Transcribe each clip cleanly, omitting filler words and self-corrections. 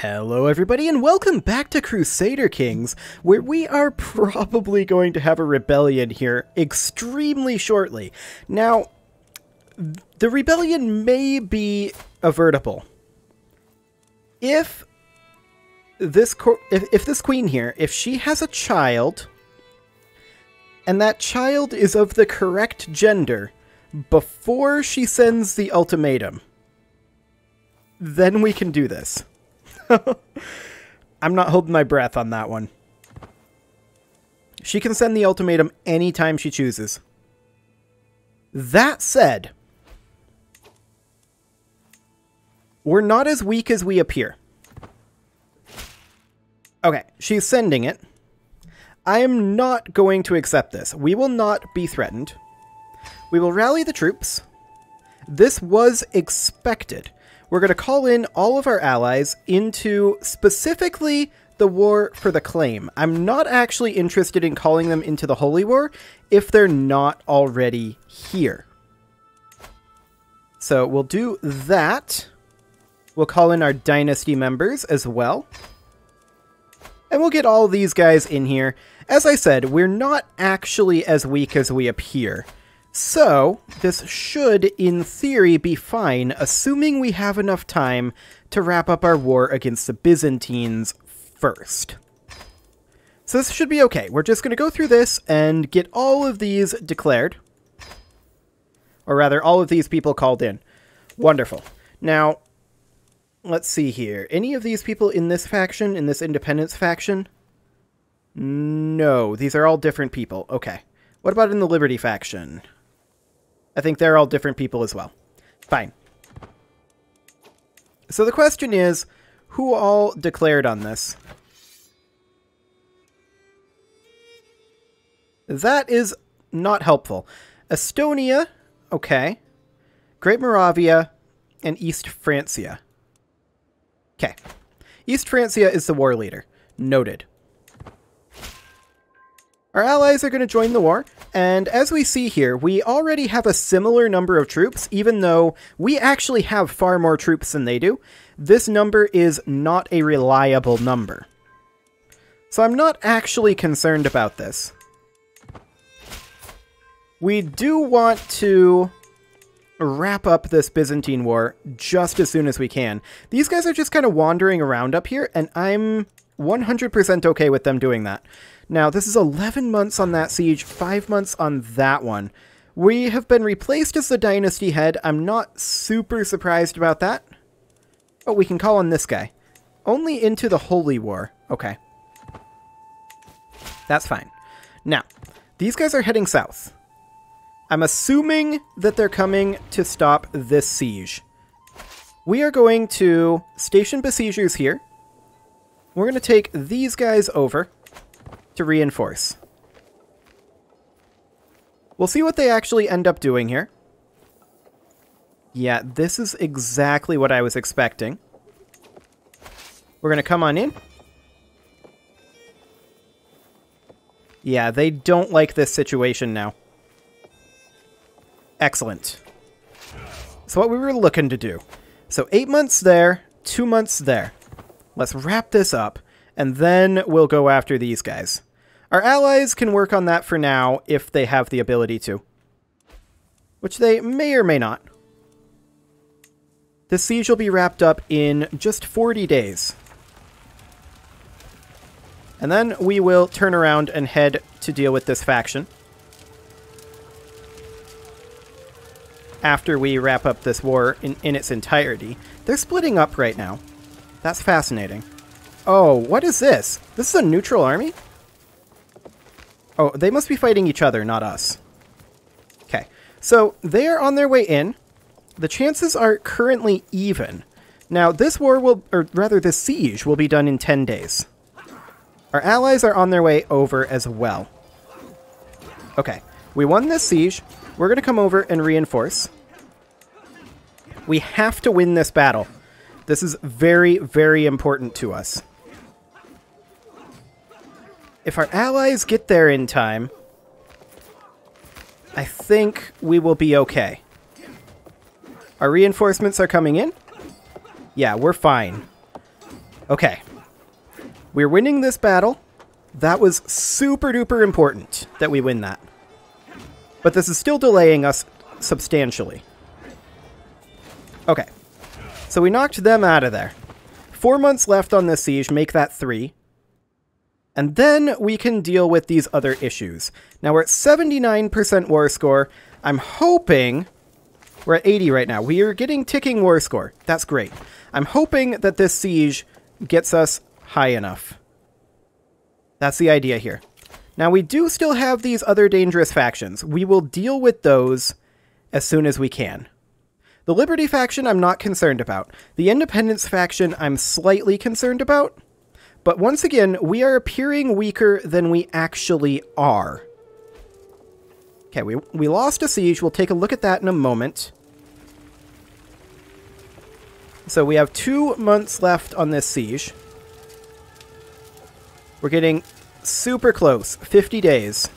Hello everybody and welcome back to Crusader Kings, where we are probably going to have a rebellion here extremely shortly. Now, the rebellion may be avertible. If this queen here, if she has a child, and that child is of the correct gender before she sends the ultimatum, then we can do this. I'm not holding my breath on that one. She can send the ultimatum anytime she chooses. That said, we're not as weak as we appear. Okay, she's sending it. I am not going to accept this. We will not be threatened. We will rally the troops. This was expected. We're going to call in all of our allies into specifically the war for the claim. I'm not actually interested in calling them into the Holy War if they're not already here. So we'll do that. We'll call in our dynasty members as well. And we'll get all of these guys in here. As I said, we're not actually as weak as we appear. So, this should, in theory, be fine, assuming we have enough time to wrap up our war against the Byzantines first. So this should be okay. We're just going to go through this and get all of these declared. Or rather, all of these people called in. Wonderful. Now, let's see here. Any of these people in this faction, in this independence faction? No, these are all different people. Okay. What about in the Liberty faction? I think they're all different people as well. Fine. So the question is, who all declared on this? That is not helpful. Estonia, okay. Great Moravia, and East Francia. Okay. East Francia is the war leader. Noted. Our allies are going to join the war, and as we see here, we already have a similar number of troops, even though we actually have far more troops than they do. This number is not a reliable number. So I'm not actually concerned about this. We do want to wrap up this Byzantine war just as soon as we can. These guys are just kind of wandering around up here, and I'm 100% okay with them doing that. Now, this is 11 months on that siege, 5 months on that one. We have been replaced as the dynasty head. I'm not super surprised about that. Oh, we can call on this guy. Only into the Holy War. Okay. That's fine. Now, these guys are heading south. I'm assuming that they're coming to stop this siege. We are going to station besiegers here. We're going to take these guys over to reinforce. We'll see what they actually end up doing here. Yeah, this is exactly what I was expecting. We're going to come on in. Yeah, they don't like this situation now. Excellent. So what we were looking to do. So 8 months there, 2 months there. Let's wrap this up, and then we'll go after these guys. Our allies can work on that for now if they have the ability to. Which they may or may not. This siege will be wrapped up in just 40 days. And then we will turn around and head to deal with this faction. After we wrap up this war in its entirety. They're splitting up right now. That's fascinating. Oh, what is this? This is a neutral army? Oh, they must be fighting each other, not us. Okay, so they are on their way in. The chances are currently even. Now, this war will, or rather this siege, will be done in 10 days. Our allies are on their way over as well. Okay, we won this siege. We're going to come over and reinforce. We have to win this battle. This is very, very important to us. If our allies get there in time, I think we will be okay. Our reinforcements are coming in. Yeah, we're fine. Okay. We're winning this battle. That was super duper important that we win that. But this is still delaying us substantially. Okay. So we knocked them out of there. 4 months left on this siege, make that 3. And then we can deal with these other issues. Now we're at 79% war score. I'm hoping... We're at 80 right now. We are getting ticking war score. That's great. I'm hoping that this siege gets us high enough. That's the idea here. Now we do still have these other dangerous factions. We will deal with those as soon as we can. The Liberty faction I'm not concerned about. The Independence faction I'm slightly concerned about. But once again, we are appearing weaker than we actually are. Okay, we lost a siege. We'll take a look at that in a moment. So we have 2 months left on this siege. We're getting super close. 50 days.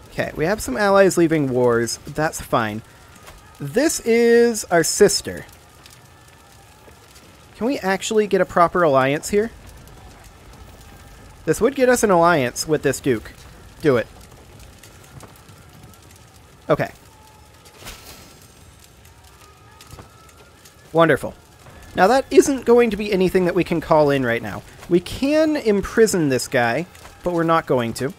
Okay, we have some allies leaving wars. That's fine. This is our sister. Can we actually get a proper alliance here? This would get us an alliance with this duke. Do it. Okay. Wonderful. Now that isn't going to be anything that we can call in right now. We can imprison this guy, but we're not going to.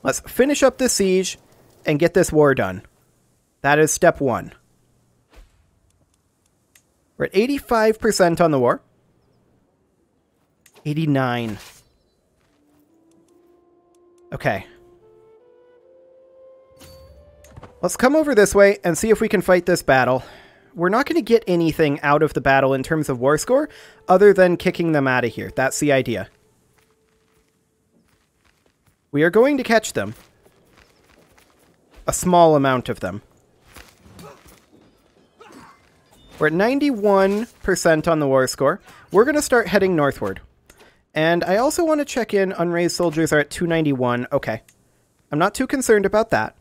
Let's finish up this siege and get this war done. That is step 1. We're at 85% on the war. 89. Okay. Let's come over this way and see if we can fight this battle. We're not going to get anything out of the battle in terms of war score other than kicking them out of here. That's the idea. We are going to catch them. A small amount of them. We're at 91% on the war score. We're going to start heading northward. And I also want to check in. Unraised soldiers are at 291. Okay. I'm not too concerned about that.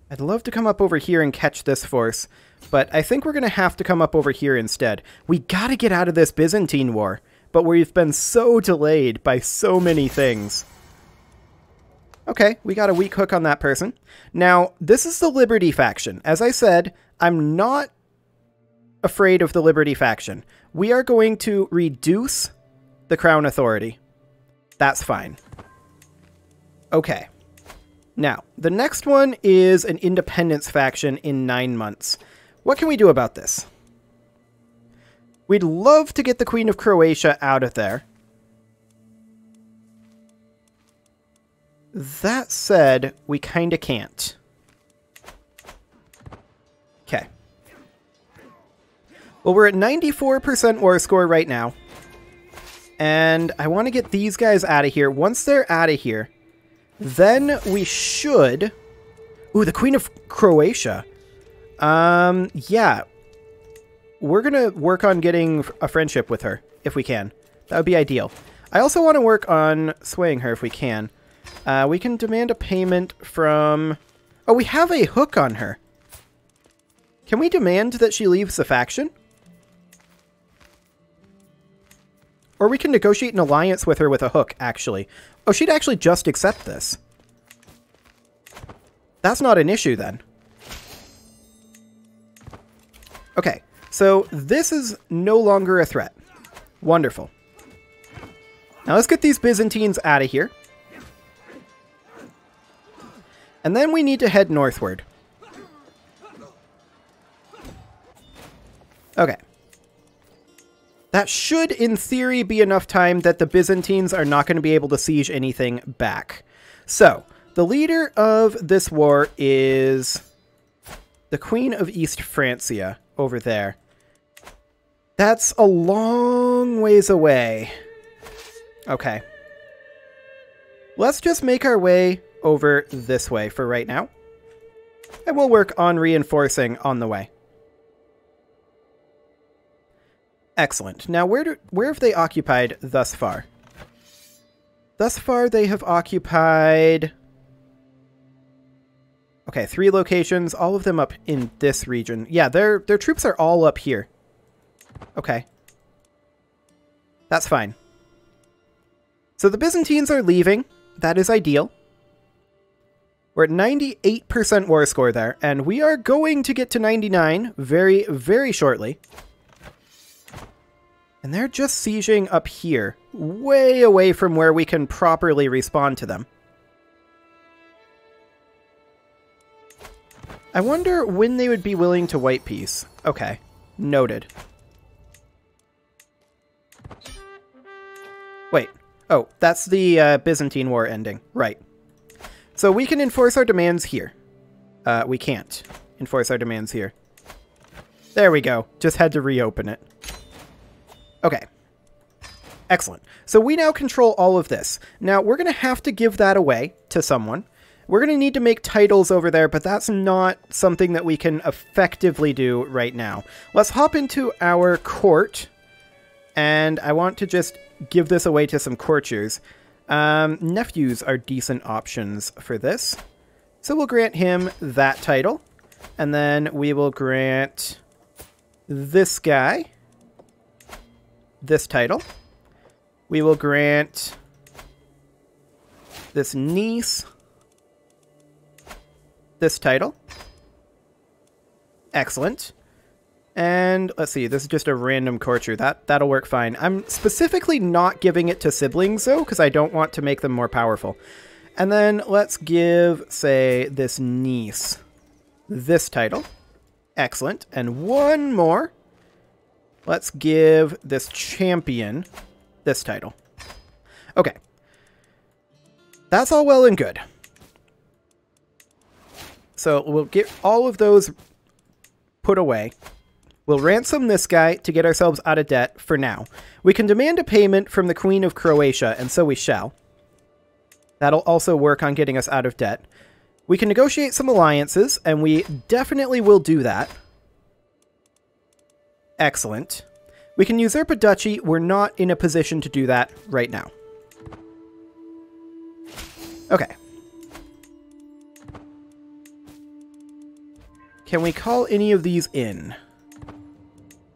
I'd love to come up over here and catch this force, but I think we're going to have to come up over here instead. We got to get out of this Byzantine war, but we've been so delayed by so many things. Okay, we got a weak hook on that person. Now, this is the Liberty faction. As I said, I'm not afraid of the Liberty faction. We are going to reduce the Crown Authority. That's fine. Okay. Now, the next one is an Independence faction in 9 months. What can we do about this? We'd love to get the Queen of Croatia out of there. That said, we kind of can't. Okay. Well, we're at 94% war score right now. And I want to get these guys out of here. Once they're out of here, then we should... Ooh, the Queen of Croatia. Yeah. We're going to work on getting a friendship with her, if we can. That would be ideal. I also want to work on swaying her if we can. We can demand a payment from... Oh, we have a hook on her. Can we demand that she leaves the faction? Or we can negotiate an alliance with her with a hook, actually. Oh, she'd actually just accept this. That's not an issue, then. Okay, so this is no longer a threat. Wonderful. Now let's get these Byzantines out of here. And then we need to head northward. Okay. That should, in theory, be enough time that the Byzantines are not going to be able to siege anything back. So, the leader of this war is the Queen of East Francia over there. That's a long ways away. Okay. Let's just make our way over this way for right now. And we'll work on reinforcing on the way. Excellent. Now, where have they occupied thus far? Thus far, they have occupied Okay, 3 locations, all of them up in this region. Yeah, their troops are all up here. Okay. That's fine. So the Byzantines are leaving. That is ideal. We're at 98% war score there, and we are going to get to 99 very, very shortly. And they're just sieging up here, way away from where we can properly respond to them. I wonder when they would be willing to white peace. Okay, noted. Wait. Oh, that's the Byzantine War ending. Right. So we can enforce our demands here. We can't enforce our demands here. There we go. Just had to reopen it. Okay. Excellent. So we now control all of this. Now, we're going to have to give that away to someone. We're going to need to make titles over there, but that's not something that we can effectively do right now. Let's hop into our court, and I want to just give this away to some courtiers. Nephews are decent options for this. So we'll grant him that title, and then we will grant this guy this title. We will grant this niece this title. Excellent. And let's see, this is just a random courtier. That'll work fine. I'm specifically not giving it to siblings, though, because I don't want to make them more powerful. And then let's give, say, this niece this title. Excellent. And one more. Let's give this champion this title. Okay. That's all well and good. So we'll get all of those put away. We'll ransom this guy to get ourselves out of debt for now. We can demand a payment from the Queen of Croatia, and so we shall. That'll also work on getting us out of debt. We can negotiate some alliances, and we definitely will do that. Excellent. We can usurp a duchy. We're not in a position to do that right now. Okay. Can we call any of these in?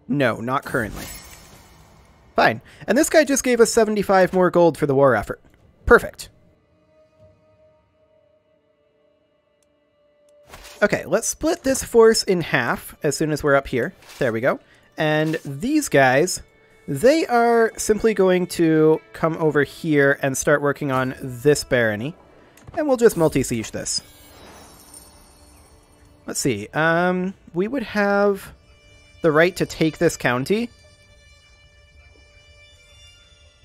No, not currently. Fine. And this guy just gave us 75 more gold for the war effort. Perfect. Okay, let's split this force in half as soon as we're up here. There we go. And these guys, they are simply going to come over here and start working on this barony. And we'll just multi-siege this. Let's see. We would have the right to take this county.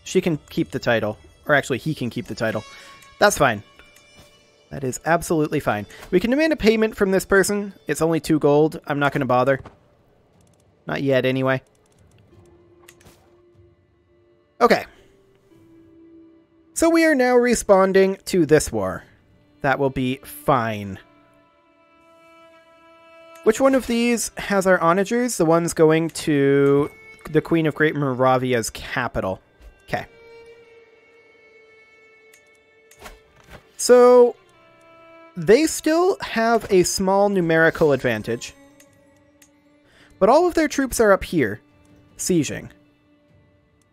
She can keep the title. Or actually, he can keep the title. That's fine. That is absolutely fine. We can demand a payment from this person. It's only 2 gold. I'm not going to bother. Not yet, anyway. Okay. So we are now responding to this war. That will be fine. Which one of these has our onagers? The ones going to the Queen of Great Moravia's capital. Okay. So they still have a small numerical advantage. But all of their troops are up here, sieging.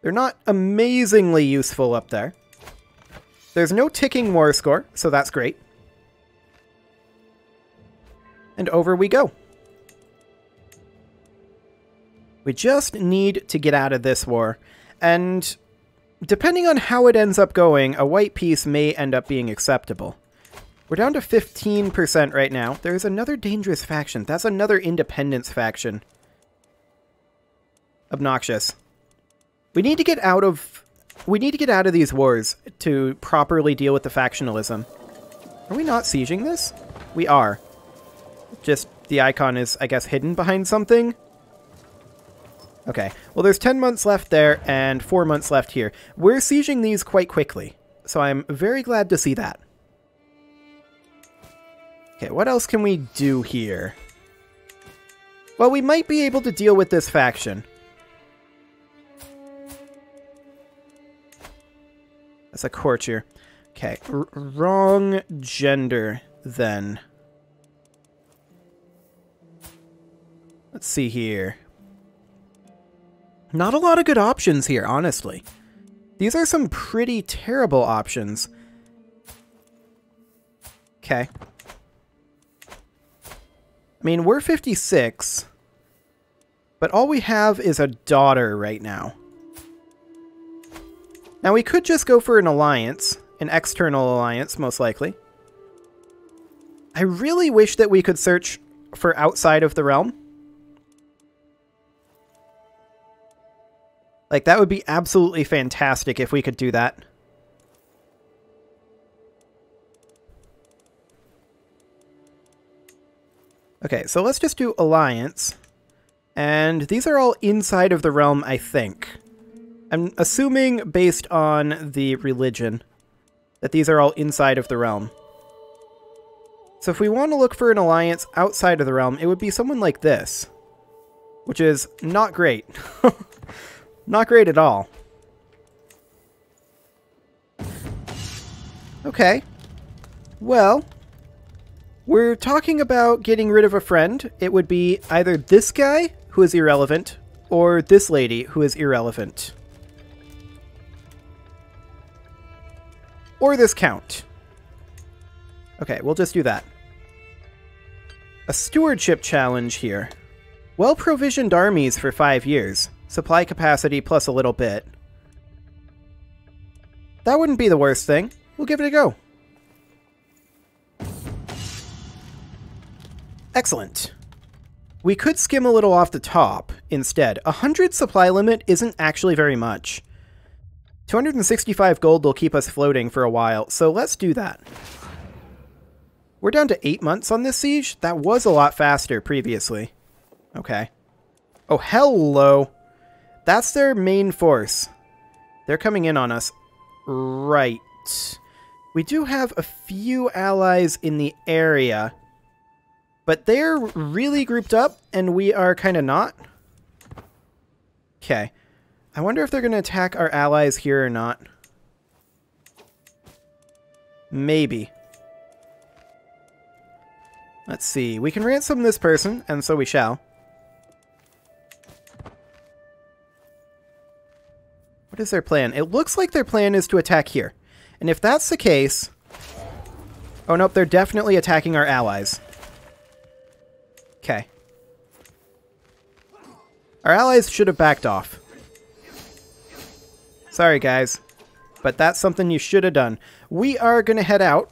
They're not amazingly useful up there. There's no ticking war score, so that's great. And over we go. We just need to get out of this war. And depending on how it ends up going, a white peace may end up being acceptable. We're down to 15% right now. There's another dangerous faction. That's another independence faction. Obnoxious. We need to get out of these wars to properly deal with the factionalism. Are we not sieging this? We are. Just the icon is, I guess, hidden behind something. Okay. Well, there's 10 months left there and 4 months left here. We're sieging these quite quickly, so I'm very glad to see that. Okay, what else can we do here? Well, we might be able to deal with this faction. That's a courtier. Okay, wrong gender, then. Let's see here. Not a lot of good options here, honestly. These are some pretty terrible options. Okay. I mean, we're 56, but all we have is a daughter right now. Now, we could just go for an alliance, an external alliance, most likely. I really wish that we could search for outside of the realm. Like, that would be absolutely fantastic if we could do that. Okay, so let's just do alliance. And these are all inside of the realm, I think. I'm assuming, based on the religion, that these are all inside of the realm. So if we want to look for an alliance outside of the realm, it would be someone like this. Which is not great. Not great at all. Okay. Well, we're talking about getting rid of a friend. It would be either this guy, who is irrelevant, or this lady, who is irrelevant. Or this count. Okay, we'll just do that. A stewardship challenge here. Well-provisioned armies for 5 years. Supply capacity plus a little bit. That wouldn't be the worst thing. We'll give it a go. Excellent. We could skim a little off the top instead. 100 supply limit isn't actually very much. 265 gold will keep us floating for a while, so let's do that. We're down to 8 months on this siege. That was a lot faster previously. Okay. Oh, hello. That's their main force. They're coming in on us. Right. We do have a few allies in the area, but they're really grouped up, and we are kind of not. Okay. I wonder if they're going to attack our allies here or not. Maybe. Let's see. We can ransom this person, and so we shall. What is their plan? It looks like their plan is to attack here. And if that's the case... Oh, nope, they're definitely attacking our allies. Okay. Our allies should have backed off. Sorry, guys. But that's something you should have done. We are going to head out.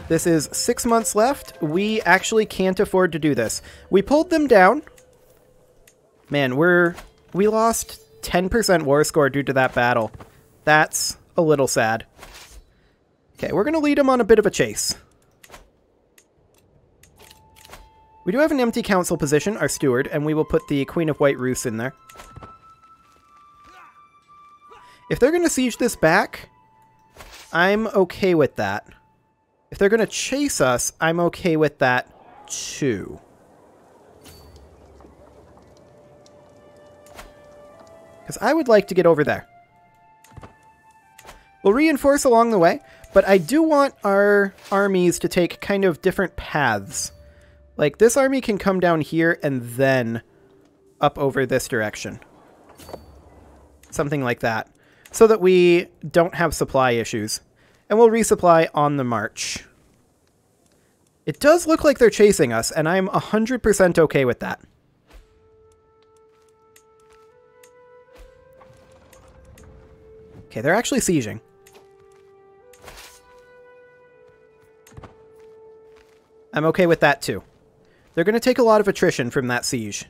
This is 6 months left. We actually can't afford to do this. We pulled them down. Man, we lost 10% war score due to that battle. That's a little sad. Okay, we're going to lead them on a bit of a chase. We do have an empty council position, our steward, and we will put the Queen of White Rus in there. If they're going to siege this back, I'm okay with that. If they're going to chase us, I'm okay with that too. Because I would like to get over there. We'll reinforce along the way, but I do want our armies to take kind of different paths. Like, this army can come down here and then up over this direction. Something like that. So that we don't have supply issues. And we'll resupply on the march. It does look like they're chasing us, and I'm 100% okay with that. Okay, they're actually sieging. I'm okay with that too. They're going to take a lot of attrition from that siege.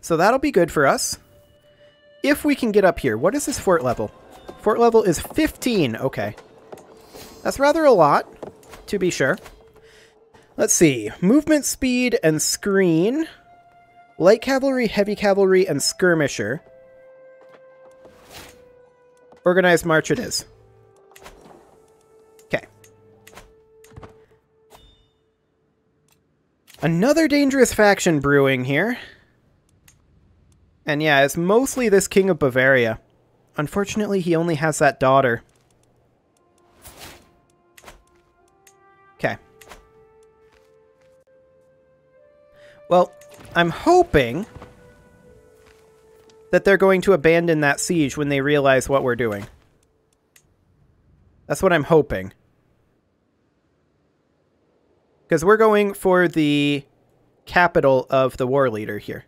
So that'll be good for us. If we can get up here. What is this fort level? Fort level is 15. Okay. That's rather a lot, to be sure. Let's see. Movement speed and screen. Light cavalry, heavy cavalry, and skirmisher. Organized march it is. Okay. Another dangerous faction brewing here. And yeah, it's mostly this King of Bavaria. Unfortunately, he only has that daughter. Okay. Well, I'm hoping that they're going to abandon that siege when they realize what we're doing. That's what I'm hoping. Because we're going for the capital of the war leader here.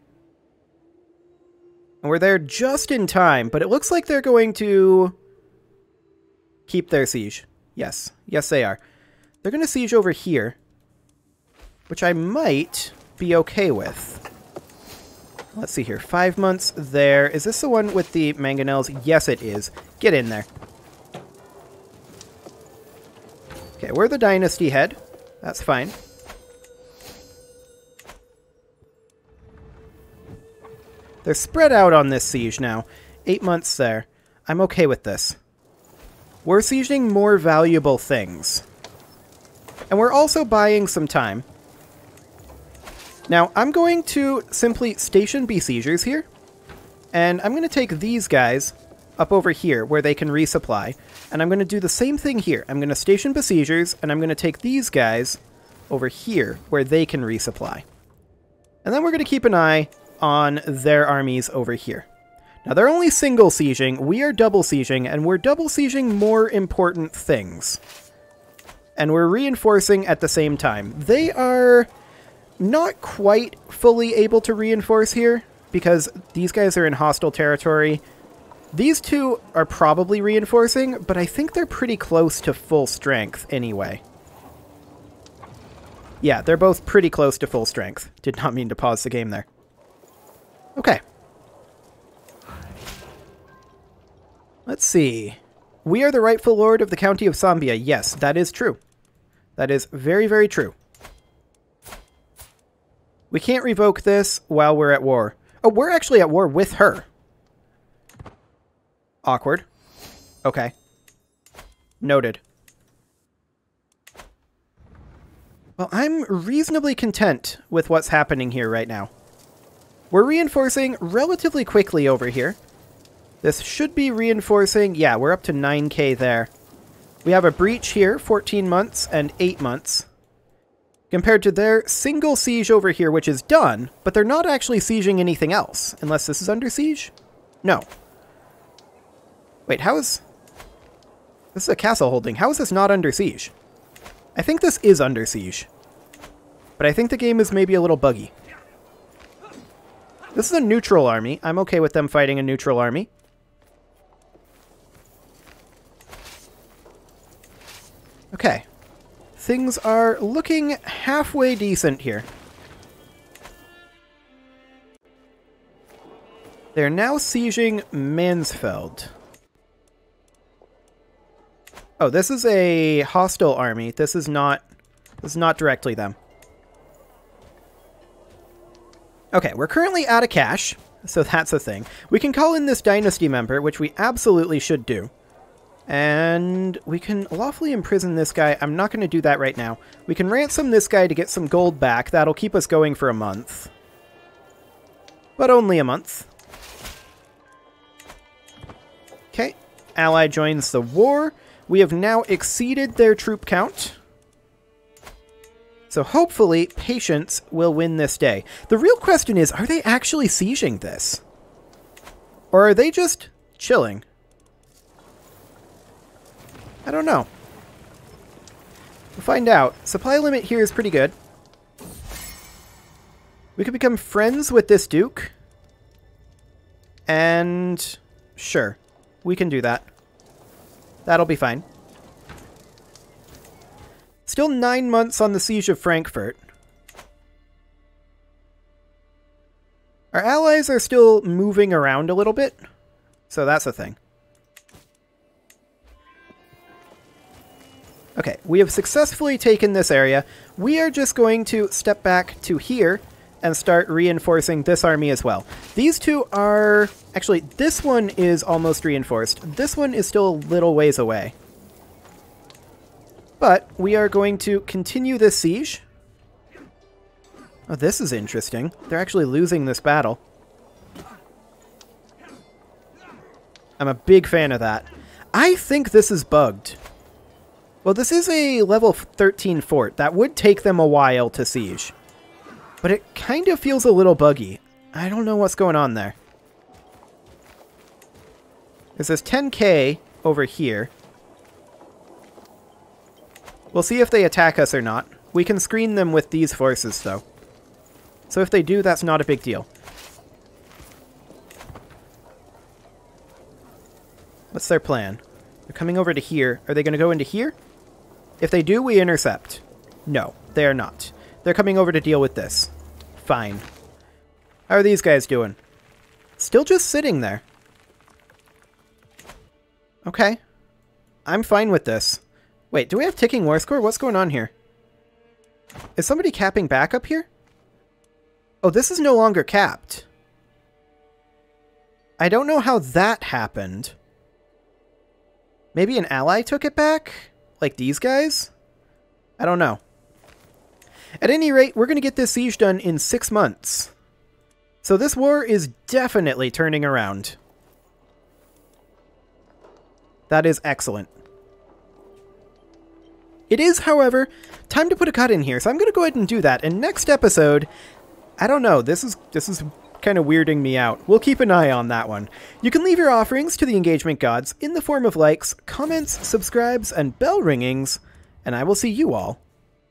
And we're there just in time, but it looks like they're going to keep their siege. Yes. Yes, they are. They're going to siege over here, which I might be okay with. Let's see here. 5 months there. Is this the one with the mangonels? Yes, it is. Get in there. Okay, we're the dynasty head. That's fine. They're spread out on this siege now. 8 months there. I'm okay with this. We're sieging more valuable things. And we're also buying some time. Now, I'm going to simply station besiegers here. And I'm going to take these guys up over here where they can resupply. And I'm going to do the same thing here. I'm going to station besiegers, and I'm going to take these guys over here where they can resupply. And then we're going to keep an eye on their armies over here. Now, they're only single sieging. We are double sieging, and we're double sieging more important things. And we're reinforcing at the same time. They are not quite fully able to reinforce here, because these guys are in hostile territory. These two are probably reinforcing, but I think they're pretty close to full strength anyway. Yeah, they're both pretty close to full strength. Did not mean to pause the game there. Okay. Let's see. We are the rightful lord of the county of Sambia. Yes, that is true. That is very, very true. We can't revoke this while we're at war. Oh, we're actually at war with her. Awkward. Okay. Noted. Well, I'm reasonably content with what's happening here right now. We're reinforcing relatively quickly over here. This should be reinforcing. Yeah, we're up to 9k there. We have a breach here, 14 months and 8 months. Compared to their single siege over here, which is done, but they're not actually sieging anything else. Unless this is under siege? No. Wait, how is... This is a castle holding. How is this not under siege? I think this is under siege. But I think the game is maybe a little buggy. This is a neutral army. I'm okay with them fighting a neutral army. Okay. Things are looking halfway decent here. They're now sieging Mansfeld. Oh, this is a hostile army. This is not directly them. Okay, we're currently out of cash, so that's a thing. We can call in this dynasty member, which we absolutely should do. And we can lawfully imprison this guy. I'm not going to do that right now. We can ransom this guy to get some gold back. That'll keep us going for a month. But only a month. Okay, ally joins the war. We have now exceeded their troop count. So hopefully, patience will win this day. The real question is, are they actually sieging this? Or are they just chilling? I don't know. We'll find out. Supply limit here is pretty good. We could become friends with this duke. And sure, we can do that. That'll be fine. Still 9 months on the siege of Frankfurt. Our allies are still moving around a little bit, so that's a thing. Okay, we have successfully taken this area. We are just going to step back to here and start reinforcing this army as well. These two are... Actually, this one is almost reinforced. This one is still a little ways away. But we are going to continue this siege. Oh, this is interesting. They're actually losing this battle. I'm a big fan of that. I think this is bugged. Well, this is a level 13 fort. That would take them a while to siege. But it kind of feels a little buggy. I don't know what's going on there. There's this 10k over here. We'll see if they attack us or not. We can screen them with these forces, though. So if they do, that's not a big deal. What's their plan? They're coming over to here. Are they going to go into here? If they do, we intercept. No, they are not. They're coming over to deal with this. Fine. How are these guys doing? Still just sitting there. Okay. I'm fine with this. Wait, do we have ticking war score? What's going on here? Is somebody capping back up here? Oh, this is no longer capped. I don't know how that happened. Maybe an ally took it back? Like these guys? I don't know. At any rate, we're going to get this siege done in 6 months. So this war is definitely turning around. That is excellent. It is, however, time to put a cut in here, so I'm going to go ahead and do that. And next episode, I don't know, this is kind of weirding me out. We'll keep an eye on that one. You can leave your offerings to the engagement gods in the form of likes, comments, subscribes, and bell ringings, and I will see you all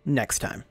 next time.